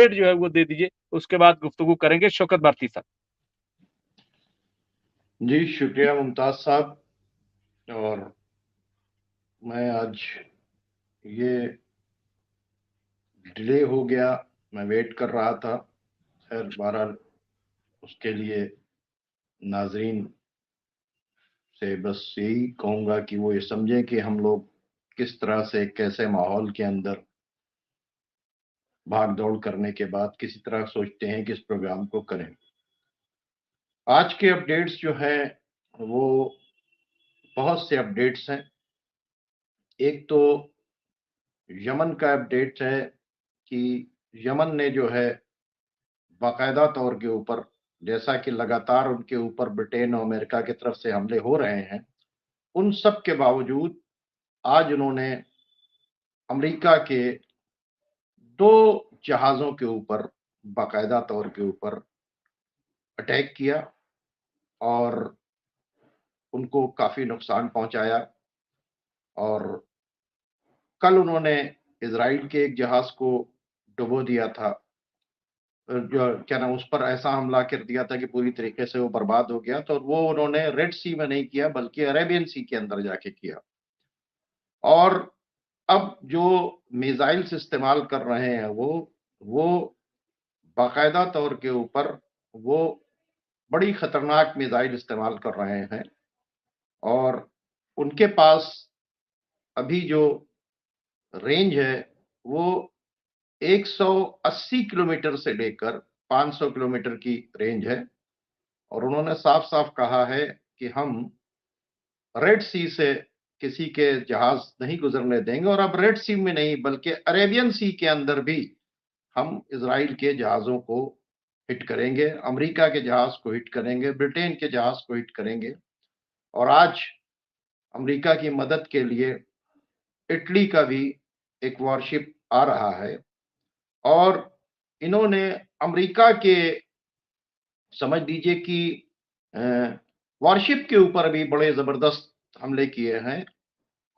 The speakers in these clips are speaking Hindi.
जो है वो दे दीजिए, उसके बाद गुफ्तगू करेंगे। शौकत भारती साहब। जी शुक्रिया मुमताज साहब। और मैं आज ये डिले हो गया, मैं वेट कर रहा था। खैर बहरहाल उसके लिए नाजरीन से बस यही कहूँगा कि वो ये समझें कि हम लोग किस तरह से कैसे माहौल के अंदर भाग दौड़ करने के बाद किसी तरह सोचते हैं कि इस प्रोग्राम को करें। आज के अपडेट्स जो हैं वो बहुत से अपडेट्स हैं। एक तो यमन का अपडेट है कि यमन ने जो है बाकायदा तौर के ऊपर, जैसा कि लगातार उनके ऊपर ब्रिटेन और अमेरिका की तरफ से हमले हो रहे हैं, उन सब के बावजूद आज उन्होंने अमेरिका के 2 जहाज़ों के ऊपर बाकायदा तौर के ऊपर अटैक किया और उनको काफ़ी नुकसान पहुंचाया। और कल उन्होंने इजराइल के एक जहाज़ को डुबो दिया था, जो क्या नाम, उस पर ऐसा हमला कर दिया था कि पूरी तरीके से वो बर्बाद हो गया। तो वो उन्होंने रेड सी में नहीं किया बल्कि अरेबियन सी के अंदर जाके किया। और अब जो मिसाइल्स इस्तेमाल कर रहे हैं वो बाकायदा तौर के ऊपर वो बड़ी खतरनाक मिसाइल इस्तेमाल कर रहे हैं। और उनके पास अभी जो रेंज है वो 180 किलोमीटर से लेकर 500 किलोमीटर की रेंज है। और उन्होंने साफ साफ कहा है कि हम रेड सी से किसी के जहाज नहीं गुजरने देंगे, और अब रेड सी में नहीं बल्कि अरेबियन सी के अंदर भी हम इजराइल के जहाज़ों को हिट करेंगे, अमेरिका के जहाज को हिट करेंगे, ब्रिटेन के जहाज को हिट करेंगे। और आज अमेरिका की मदद के लिए इटली का भी एक वॉरशिप आ रहा है। और इन्होंने अमेरिका के, समझ लीजिए कि वॉरशिप के ऊपर भी बड़े जबरदस्त हमले किए हैं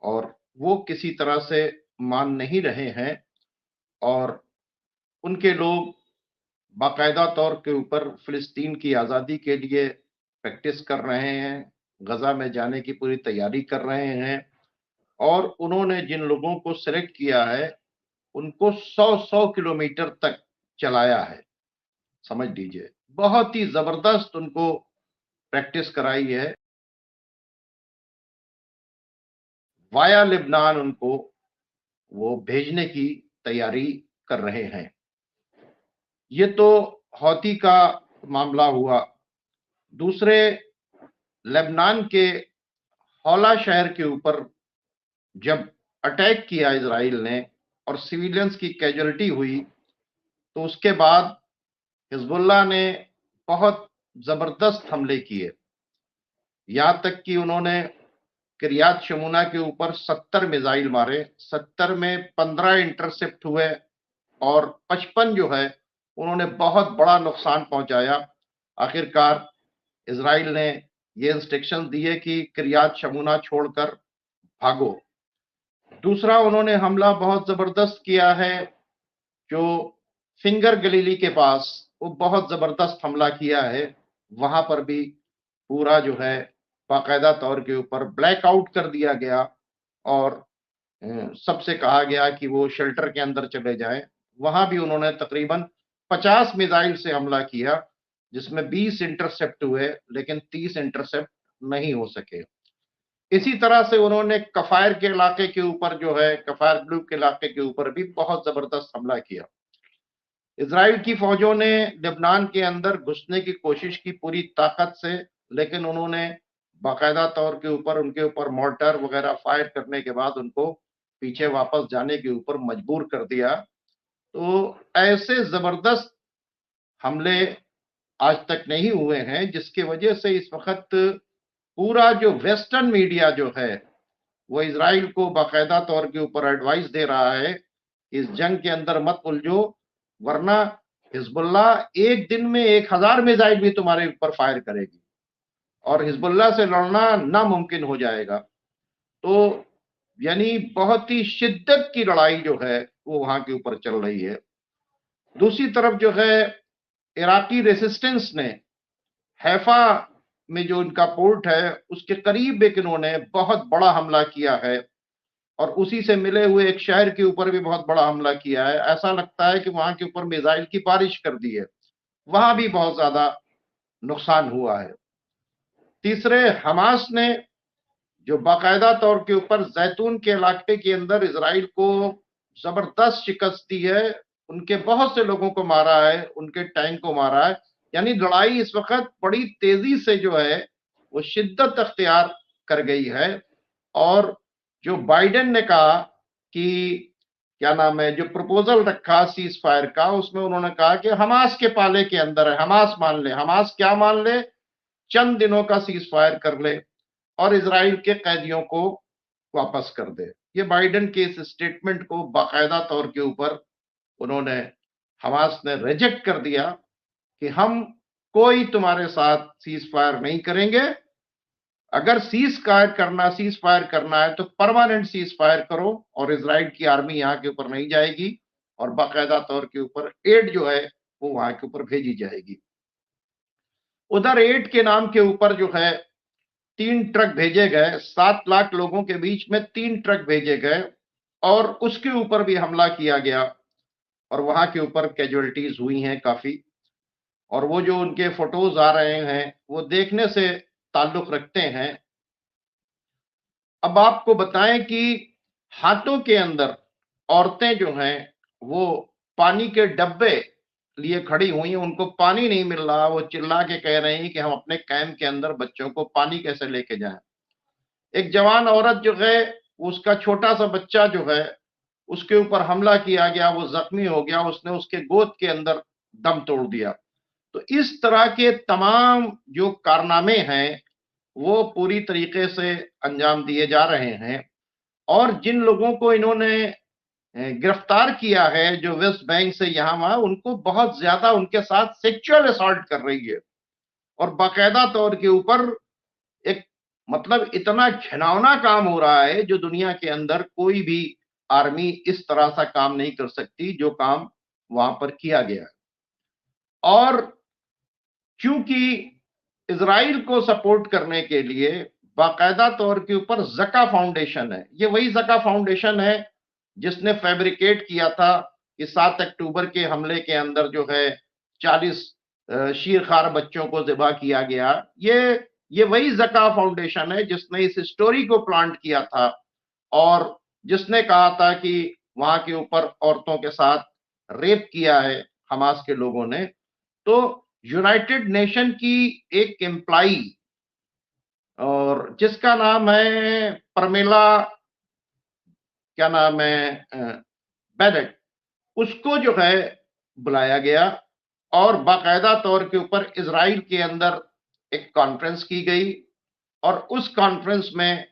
और वो किसी तरह से मान नहीं रहे हैं। और उनके लोग बाकायदा तौर के ऊपर फिलिस्तीन की आज़ादी के लिए प्रैक्टिस कर रहे हैं, गजा में जाने की पूरी तैयारी कर रहे हैं। और उन्होंने जिन लोगों को सेलेक्ट किया है उनको 100-100 किलोमीटर तक चलाया है। समझ लीजिए बहुत ही जबरदस्त उनको प्रैक्टिस कराई है। वाया लेबनान उनको वो भेजने की तैयारी कर रहे हैं। ये तो हौती का मामला हुआ। दूसरे, लेबनान के हौला शहर के ऊपर जब अटैक किया इजराइल ने और सिविलियंस की कैजुअलिटी हुई, तो उसके बाद हिजबुल्लाह ने बहुत जबरदस्त हमले किए। यहां तक कि उन्होंने किरियात शमूना के ऊपर 70 मिसाइल मारे, 70 में 15 इंटरसेप्ट हुए और 55 जो है उन्होंने बहुत बड़ा नुकसान पहुंचाया। आखिरकार इजराइल ने ये इंस्ट्रक्शन दिए कि किरियात शमूना छोड़कर भागो। दूसरा, उन्होंने हमला बहुत जबरदस्त किया है जो फिंगर गलीली के पास, वो बहुत जबरदस्त हमला किया है। वहां पर भी पूरा जो है बाकायदा तौर के ऊपर ब्लैकआउट कर दिया गया और सबसे कहा गया कि वो शेल्टर के अंदर चले जाएं। वहां भी उन्होंने तकरीबन 50 मिसाइल से हमला किया, जिसमें 20 इंटरसेप्ट हुए लेकिन 30 इंटरसेप्ट नहीं हो सके। इसी तरह से उन्होंने कफायर के इलाके के ऊपर जो है, कफायर ब्लू के इलाके के ऊपर भी बहुत जबरदस्त हमला किया। इजराइल की फौजों ने लेबनान के अंदर घुसने की कोशिश की पूरी ताकत से, लेकिन उन्होंने बाकायदा तौर के ऊपर उनके ऊपर मॉर्टर वगैरह फायर करने के बाद उनको पीछे वापस जाने के ऊपर मजबूर कर दिया। तो ऐसे जबरदस्त हमले आज तक नहीं हुए हैं, जिसकी वजह से इस वक्त पूरा जो वेस्टर्न मीडिया जो है वो इजराइल को बाकायदा तौर के ऊपर एडवाइस दे रहा है, इस जंग के अंदर मत उलझो, वरना हिजबुल्लाह एक दिन में 1000 मिसाइल भी तुम्हारे ऊपर फायर करेगी और हिजबुल्लाह से लड़ना नामुमकिन हो जाएगा। तो यानी बहुत ही शिद्दत की लड़ाई जो है वो वहां के ऊपर चल रही है। दूसरी तरफ जो है इराकी रेसिस्टेंस ने हैफा में जो इनका पोर्ट है उसके करीब एक इन्होंने बहुत बड़ा हमला किया है, और उसी से मिले हुए एक शहर के ऊपर भी बहुत बड़ा हमला किया है। ऐसा लगता है कि वहां के ऊपर मिसाइल की बारिश कर दी है, वहां भी बहुत ज्यादा नुकसान हुआ है। तीसरे, हमास ने जो बाकायदा तौर के ऊपर जैतून के इलाके के अंदर इसराइल को जबरदस्त शिकस्त दी है, उनके बहुत से लोगों को मारा है, उनके टैंक को मारा है। यानी लड़ाई इस वक्त बड़ी तेजी से जो है वो शिद्दत अख्तियार कर गई है। और जो बाइडेन ने कहा कि क्या नाम है, जो प्रपोजल रखा सीज फायर का, उसमें उन्होंने कहा कि हमास के पाले के अंदर है, हमास मान ले। हमास क्या मान ले? चंद दिनों का सीज फायर कर ले और इसराइल के कैदियों को वापस कर दे। ये बाइडेन के इस स्टेटमेंट को बाकायदा तौर के ऊपर उन्होंने, हमास ने रिजेक्ट कर दिया कि हम कोई तुम्हारे साथ सीज फायर नहीं करेंगे। अगर सीज फायर करना है तो परमानेंट सीज फायर करो, और इसराइल की आर्मी यहां के ऊपर नहीं जाएगी, और बाकायदा तौर के ऊपर एड जो है वो वहां के ऊपर भेजी जाएगी। उधर एड के नाम के ऊपर जो है 3 ट्रक भेजे गए, 7 लाख लोगों के बीच में 3 ट्रक भेजे गए, और उसके ऊपर भी हमला किया गया, और वहां के ऊपर कैजुअलिटीज हुई हैं काफी। और वो जो उनके फोटोज आ रहे हैं वो देखने से ताल्लुक रखते हैं। अब आपको बताएं कि हाथों के अंदर औरतें जो हैं वो पानी के डब्बे लिए खड़ी हुई हैं, उनको पानी नहीं मिल रहा, वो चिल्ला के कह रहे हैं कि हम अपने कैंप के अंदर बच्चों को पानी कैसे लेके जाएं। एक जवान औरत जो है, उसका छोटा सा बच्चा जो है, उसके ऊपर हमला किया गया, वो जख्मी हो गया, उसने उसके गोद के अंदर दम तोड़ दिया। तो इस तरह के तमाम जो कारनामे हैं वो पूरी तरीके से अंजाम दिए जा रहे हैं। और जिन लोगों को इन्होंने गिरफ्तार किया है, जो वेस्ट बैंक से यहां वहां, उनको बहुत ज्यादा उनके साथ सेक्सुअल असॉल्ट कर रही है, और बाकायदा तौर के ऊपर एक, मतलब इतना घिनौना काम हो रहा है जो दुनिया के अंदर कोई भी आर्मी इस तरह सा काम नहीं कर सकती जो काम वहां पर किया गया है। और क्योंकि इसराइल को सपोर्ट करने के लिए बाकायदा तौर के ऊपर जका फाउंडेशन है, ये वही जका फाउंडेशन है जिसने फैब्रिकेट किया था कि 7 अक्टूबर के हमले के अंदर जो है 40 शीरखार बच्चों को ज़िबा किया गया। ये वही जका फाउंडेशन है जिसने इस स्टोरी को प्लांट किया था, और जिसने कहा था कि वहां के ऊपर औरतों के साथ रेप किया है हमास के लोगों ने। तो यूनाइटेड नेशन की एक एम्प्लाई, और जिसका नाम है परमेला, क्या नाम है, बेनेट, उसको जो है बुलाया गया, और बाकायदा तौर के ऊपर इसराइल के अंदर एक कॉन्फ्रेंस की गई। और उस कॉन्फ्रेंस में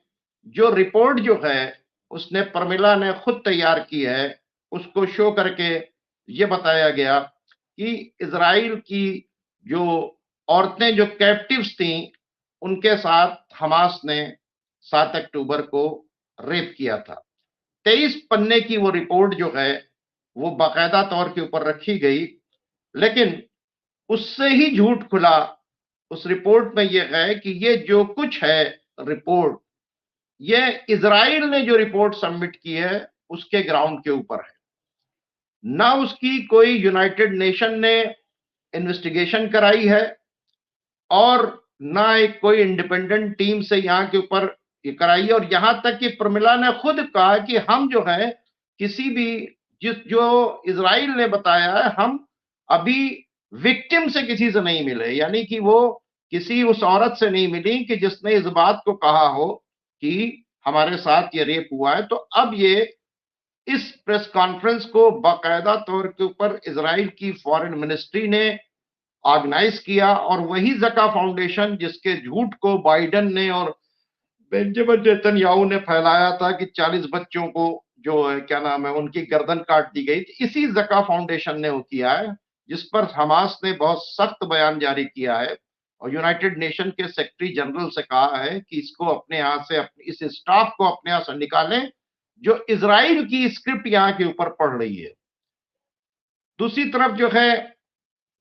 जो रिपोर्ट जो है उसने परमिला ने खुद तैयार की है, उसको शो करके ये बताया गया कि इसराइल की जो औरतें जो कैप्टिव्स थी उनके साथ हमास ने 7 अक्टूबर को रेप किया था। 23 पन्ने की वो रिपोर्ट जो है वो बाकायदा तौर के ऊपर रखी गई, लेकिन उससे ही झूठ खुला। उस रिपोर्ट में यह है कि ये जो कुछ है रिपोर्ट, ये इजराइल ने जो रिपोर्ट सबमिट की है उसके ग्राउंड के ऊपर है। ना उसकी कोई यूनाइटेड नेशन ने इन्वेस्टिगेशन कराई है, और ना एक कोई इंडिपेंडेंट टीम से यहाँ के ऊपर ये कराई है। और यहां तक कि प्रमिला ने खुद कहा कि हम जो है किसी भी, जो इसराइल ने बताया है, हम अभी विक्टिम से किसी से नहीं मिले, यानी कि वो किसी उस औरत से नहीं मिली कि जिसने इस बात को कहा हो कि हमारे साथ ये रेप हुआ है। तो अब ये इस प्रेस कॉन्फ्रेंस को बाकायदा तौर के ऊपर इसराइल की फॉरेन मिनिस्ट्री ने ऑर्गेनाइज किया, और वही जका फाउंडेशन जिसके झूठ को बाइडेन ने और बेंजामिन नेतन्याहू ने फैलाया था कि 40 बच्चों को जो है क्या नाम है उनकी गर्दन काट दी गई, इसी जका फाउंडेशन ने वो किया है, जिस पर हमास ने बहुत सख्त बयान जारी किया है, और यूनाइटेड नेशन के सेक्रेटरी जनरल से कहा है कि इसको अपने यहां से, अपने इस स्टाफ को अपने यहां से निकालें जो इसराइल की स्क्रिप्ट यहां के ऊपर पढ़ रही है। दूसरी तरफ जो है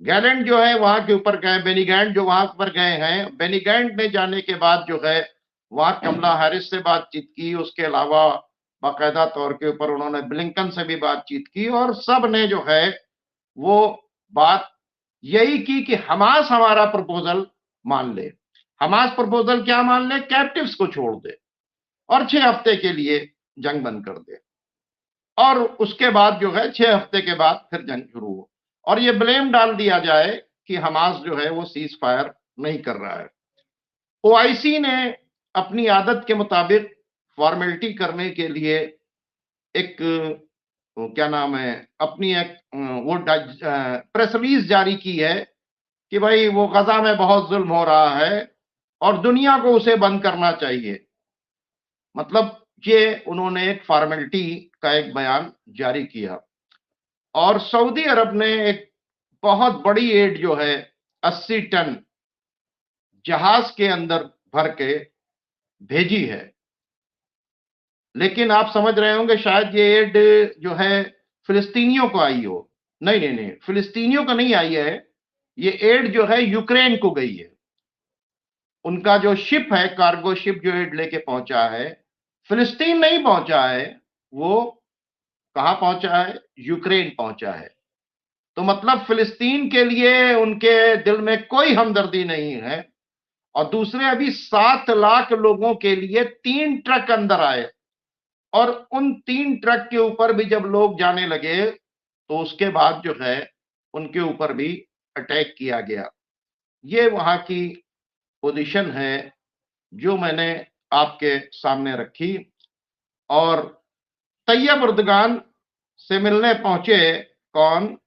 गैलेंट जो है वहां के ऊपर गए, बेनी गैंट जो वहां पर गए हैं, बेनी गैंट ने जाने के बाद जो है वहां कमला हैरिस से बातचीत की, उसके अलावा बाकायदा तौर के ऊपर उन्होंने ब्लिंकन से भी बातचीत की, और सब ने जो है वो बात यही की कि हमास हमारा प्रपोजल मान ले। हमास प्रपोजल क्या मान ले? कैप्टिव्स को छोड़ दे और 6 हफ्ते के लिए जंग बंद कर दे, और उसके बाद जो है 6 हफ्ते के बाद फिर जंग शुरू हो, और ये ब्लेम डाल दिया जाए कि हमास जो है वो सीज फायर नहीं कर रहा है। ओआईसी ने अपनी आदत के मुताबिक फॉर्मेलिटी करने के लिए एक क्या नाम है, अपनी एक वो प्रेस रिलीज जारी की है कि भाई वो गजा में बहुत जुल्म हो रहा है और दुनिया को उसे बंद करना चाहिए। मतलब ये उन्होंने एक फॉर्मेलिटी का एक बयान जारी किया। और सऊदी अरब ने एक बहुत बड़ी एड जो है 80 टन जहाज के अंदर भर के भेजी है। लेकिन आप समझ रहे होंगे शायद ये एड जो है फिलिस्तीनियों को आई हो। नहीं नहीं नहीं, फिलिस्तीनियों को नहीं आई है, ये एड जो है यूक्रेन को गई है। उनका जो शिप है, कार्गो शिप जो एड लेके पहुंचा है, फिलिस्तीन नहीं पहुंचा है, वो कहां पहुंचा है? यूक्रेन पहुंचा है। तो मतलब फिलिस्तीन के लिए उनके दिल में कोई हमदर्दी नहीं है। और दूसरे अभी 7 लाख लोगों के लिए 3 ट्रक अंदर आए, और उन 3 ट्रक के ऊपर भी जब लोग जाने लगे तो उसके बाद जो है उनके ऊपर भी अटैक किया गया। ये वहां की पोजीशन है जो मैंने आपके सामने रखी। और तैयब उर्दगान से मिलने पहुंचे कौन?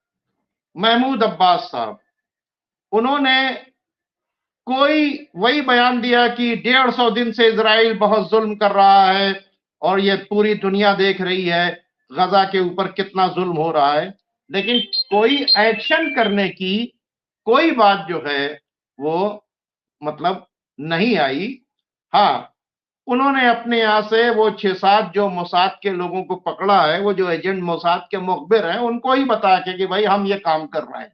महमूद अब्बास साहब। उन्होंने कोई वही बयान दिया कि 150 दिन से इजराइल बहुत जुल्म कर रहा है और ये पूरी दुनिया देख रही है गजा के ऊपर कितना जुल्म हो रहा है, लेकिन कोई एक्शन करने की कोई बात जो है वो मतलब नहीं आई। हाँ, उन्होंने अपने यहां से वो 6-7 जो मोसाद के लोगों को पकड़ा है, वो जो एजेंट मोसाद के मुखबिर हैं, उनको ही बता के कि भाई हम ये काम कर रहे हैं।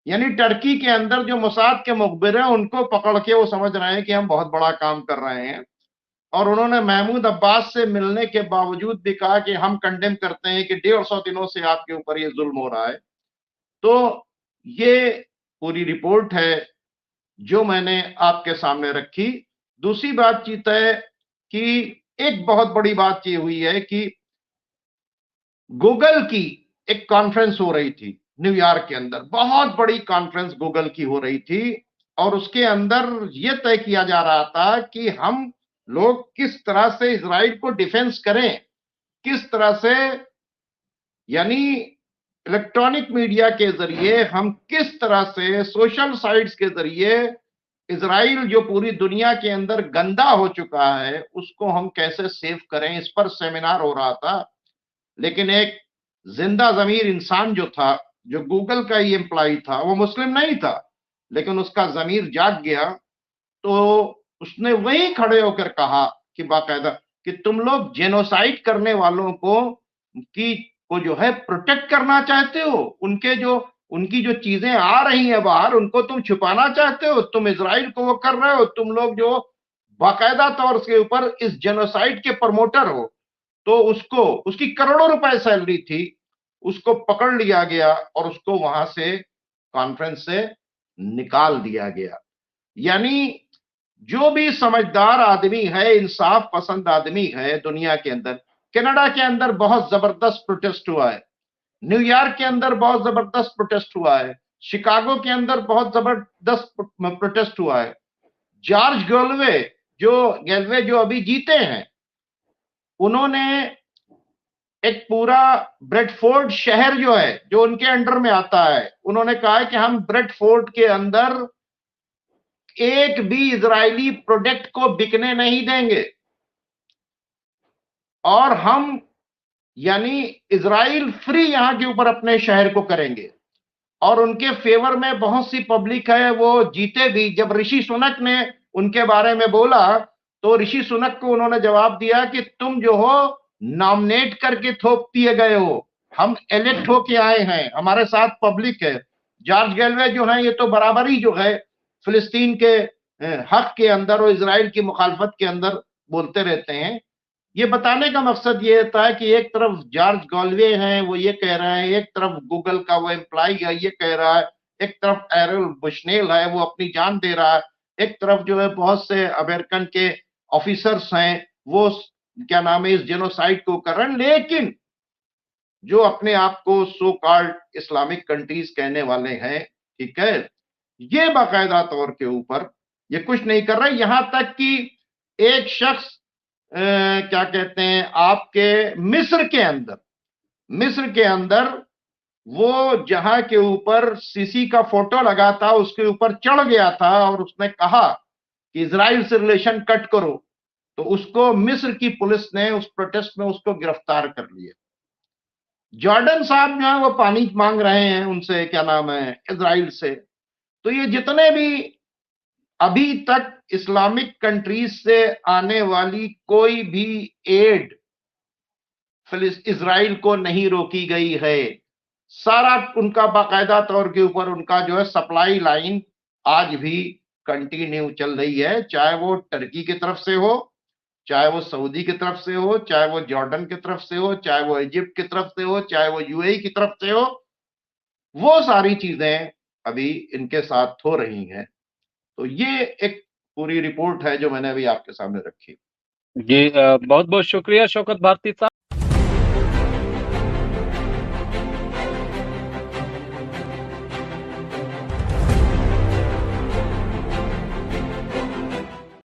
यानी टर्की के अंदर जो मोसाद के मुखबिर हैं उनको पकड़ के वो समझ रहे हैं कि हम बहुत बड़ा काम कर रहे हैं। और उन्होंने महमूद अब्बास से मिलने के बावजूद भी कहा कि हम कंडेम करते हैं कि 150 दिनों से आपके ऊपर ये जुल्म हो रहा है। तो ये पूरी रिपोर्ट है जो मैंने आपके सामने रखी। दूसरी बातचीत है कि एक बहुत बड़ी बात ये हुई है कि गूगल की एक कॉन्फ्रेंस हो रही थी न्यूयॉर्क के अंदर, बहुत बड़ी कॉन्फ्रेंस गूगल की हो रही थी, और उसके अंदर यह तय किया जा रहा था कि हम लोग किस तरह से इजराइल को डिफेंस करें, किस तरह से, यानी इलेक्ट्रॉनिक मीडिया के जरिए हम किस तरह से, सोशल साइट्स के जरिए इजराइल जो पूरी दुनिया के अंदर गंदा हो चुका है उसको हम कैसे सेव करें, इस पर सेमिनार हो रहा था। लेकिन एक जिंदा जमीर इंसान जो था, जो गूगल का ही एम्प्लॉय था, वो मुस्लिम नहीं था, लेकिन उसका जमीर जाग गया, तो उसने वही खड़े होकर कहा कि बाकायदा कि तुम लोग जेनोसाइड करने वालों को जो है प्रोटेक्ट करना चाहते हो, उनकी जो चीजें आ रही हैं बाहर उनको तुम छुपाना चाहते हो, तुम इजराइल को वो कर रहे हो, तुम लोग जो बाकायदा तौर के ऊपर इस जेनोसाइड के प्रमोटर हो। तो उसको, उसकी करोड़ों रुपए सैलरी थी, उसको पकड़ लिया गया और उसको वहां से, कॉन्फ्रेंस से निकाल दिया गया। यानी जो भी समझदार आदमी है, इंसाफ पसंद आदमी है दुनिया के अंदर, कनाडा के अंदर बहुत जबरदस्त प्रोटेस्ट हुआ है, न्यूयॉर्क के अंदर बहुत जबरदस्त प्रोटेस्ट हुआ है, शिकागो के अंदर बहुत जबरदस्त प्रोटेस्ट हुआ है। जॉर्ज गैलवे जो अभी जीते हैं, उन्होंने एक पूरा ब्रेडफोर्ड शहर जो है, जो उनके अंडर में आता है, उन्होंने कहा है कि हम ब्रेडफोर्ड के अंदर एक भी इजरायली प्रोडक्ट को बिकने नहीं देंगे, और हम यानी इजराइल फ्री यहां के ऊपर अपने शहर को करेंगे। और उनके फेवर में बहुत सी पब्लिक है, वो जीते भी। जब ऋषि सुनक ने उनके बारे में बोला तो ऋषि सुनक को उन्होंने जवाब दिया कि तुम जो हो नॉमिनेट करके थोप दिए गए हो, हम इलेक्ट होके आए हैं, हमारे साथ पब्लिक है। जॉर्ज गैलवे जो है ये तो बराबर ही जो है फिलिस्तीन के हक के अंदर और इजराइल की मुखालफत के अंदर बोलते रहते हैं। ये बताने का मकसद ये होता है कि एक तरफ जॉर्ज गॉलवे हैं, वो ये कह रहे हैं, एक तरफ गूगल का वो एम्प्लॉय है ये कह रहा है, एक तरफ एरल बुशनेल है वो अपनी जान दे रहा है, एक तरफ जो है बहुत से अमेरिकन के ऑफिसर्स हैं वो क्या नाम है इस जेनोसाइड को कर रहे हैं। लेकिन जो अपने आप को सो कॉल्ड इस्लामिक कंट्रीज कहने वाले हैं, ठीक है, ये बाकायदा तौर के ऊपर ये कुछ नहीं कर रहे। यहां तक कि एक शख्स क्या कहते हैं आपके मिस्र के अंदर वो जहां के ऊपर सीसी का फोटो लगा था उसके ऊपर चढ़ गया था और उसने कहा कि इजराइल से रिलेशन कट करो, तो उसको मिस्र की पुलिस ने उस प्रोटेस्ट में उसको गिरफ्तार कर लिया। जॉर्डन साहब जो है वो पानी मांग रहे हैं उनसे, क्या नाम है, इजराइल से। तो ये जितने भी अभी तक इस्लामिक कंट्रीज से आने वाली कोई भी एड इजराइल को नहीं रोकी गई है। सारा उनका बाकायदा तौर के ऊपर उनका जो है सप्लाई लाइन आज भी कंटिन्यू चल रही है, चाहे वो टर्की की तरफ से हो, चाहे वो सऊदी की तरफ से हो, चाहे वो जॉर्डन की तरफ से हो, चाहे वो इजिप्ट की तरफ से हो, चाहे वो यूएई की तरफ से हो, वो सारी चीजें अभी इनके साथ हो रही हैं। तो ये एक पूरी रिपोर्ट है जो मैंने अभी आपके सामने रखी। जी बहुत बहुत शुक्रिया शौकत भारती साहब।